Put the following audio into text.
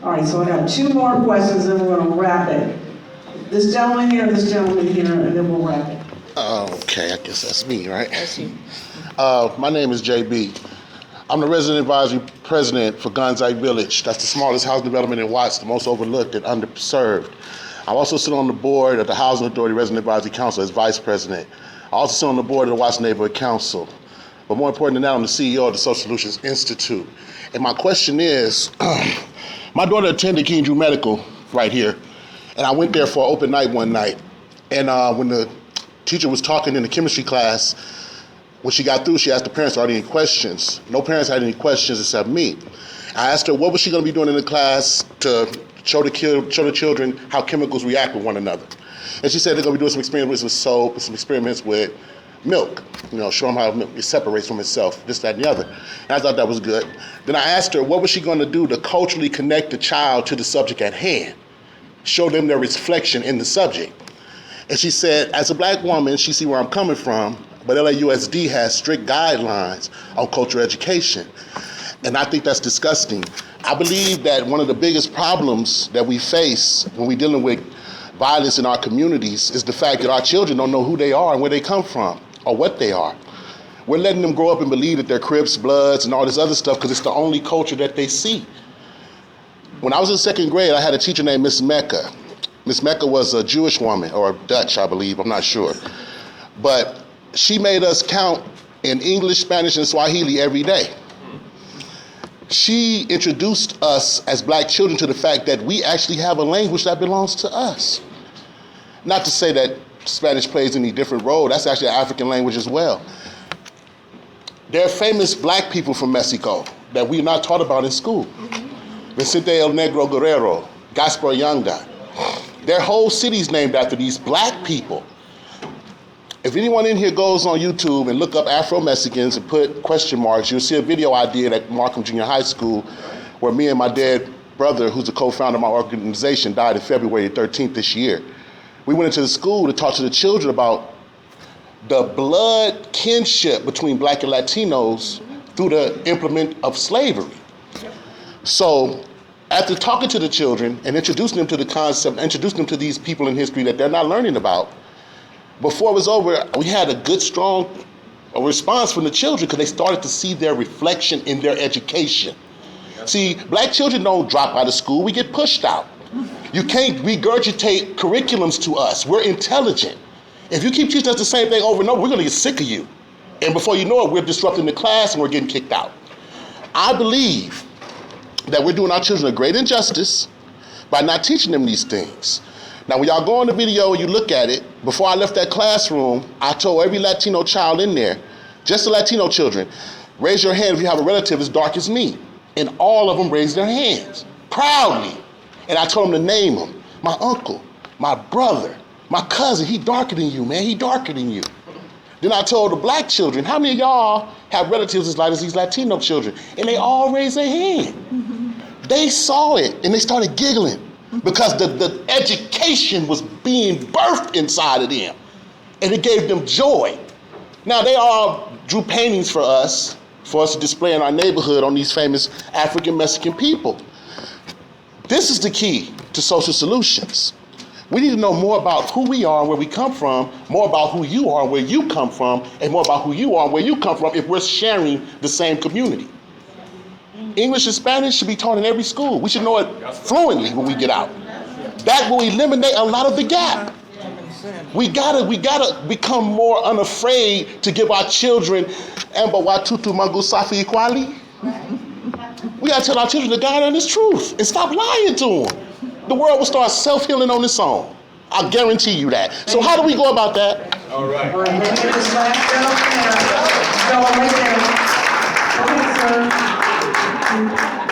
All right, so I got 2 more questions and we're gonna wrap it. This gentleman here, and then we'll wrap it. Okay, I guess that's me, right? That's you. My name is JB. I'm the resident advisory president for Gonzague Village. That's the smallest housing development in Watts, the most overlooked and underserved. I also sit on the board of the Housing Authority Resident Advisory Council as vice president. I also sit on the board of the Watts Neighborhood Council. But more important than that, I'm the CEO of the Social Solutions Institute. And my question is, my daughter attended King Drew Medical right here, and I went there for an open night one night. And when the teacher was talking in the chemistry class, when she got through, she asked the parents, are there any questions? No parents had any questions except me. I asked her, what was she gonna be doing in the class to show the children how chemicals react with one another? And she said they're gonna be doing some experiments with soap, some experiments with milk, show them how milk separates from itself, this, that, and the other. And I thought that was good. Then I asked her, what was she gonna do to culturally connect the child to the subject at hand? Show them their reflection in the subject. And she said, as a black woman, she see where I'm coming from, but LAUSD has strict guidelines on cultural education. And I think that's disgusting. I believe that one of the biggest problems that we face when we're dealing with violence in our communities is the fact that our children don't know who they are and where they come from or what they are. We're letting them grow up and believe that they're Crips, Bloods, and all this other stuff because it's the only culture that they see. When I was in 2nd grade, I had a teacher named Miss Mecca. Miss Mecca was a Jewish woman, or Dutch, I believe, I'm not sure. But she made us count in English, Spanish, and Swahili every day. She introduced us as black children to the fact that we actually have a language that belongs to us. Not to say that Spanish plays any different role, that's actually an African language as well. There are famous black people from Mexico that we're not taught about in school. Vicente El Negro Guerrero, Gaspar Yanga. Their whole city's named after these black people. If anyone in here goes on YouTube and look up Afro-Mexicans and put question marks, you'll see a video I did at Markham Junior High School where me and my dead brother, who's a co-founder of my organization, died on February 13th this year. We went into the school to talk to the children about the blood kinship between black and Latinos through the implement of slavery. So after talking to the children and introducing them to the concept, introducing them to these people in history that they're not learning about, before it was over, we had a good, strong response from the children because they started to see their reflection in their education. See, black children don't drop out of school, we get pushed out. You can't regurgitate curriculums to us, we're intelligent. If you keep teaching us the same thing over and over, we're gonna get sick of you. And before you know it, we're disrupting the class and we're getting kicked out. I believe that we're doing our children a great injustice by not teaching them these things. Now, when y'all go on the video and you look at it, before I left that classroom, I told every Latino child in there, just the Latino children, raise your hand if you have a relative as dark as me. And all of them raised their hands, proudly. And I told them to name them. My uncle, my brother, my cousin, he darker than you, man, he darker than you. Then I told the black children, how many of y'all have relatives as light as these Latino children? And they all raised their hand. They saw it and they started giggling. Because the education was being birthed inside of them. And it gave them joy. Now they all drew paintings for us to display in our neighborhood on these famous African Mexican people. This is the key to social solutions. We need to know more about who we are and where we come from, more about who you are and where you come from, and more about who you are and where you come from if we're sharing the same community. English and Spanish should be taught in every school. We should know it fluently when we get out. That will eliminate a lot of the gap. We gotta become more unafraid to give our children Emba Watutu Mungu Safi Equality. We gotta tell our children the God and His truth and stop lying to them. The world will start self-healing on its own. I guarantee you that. So how do we go about that? All right. All right, let's get this last gentleman. Go right there. Go ahead, sir.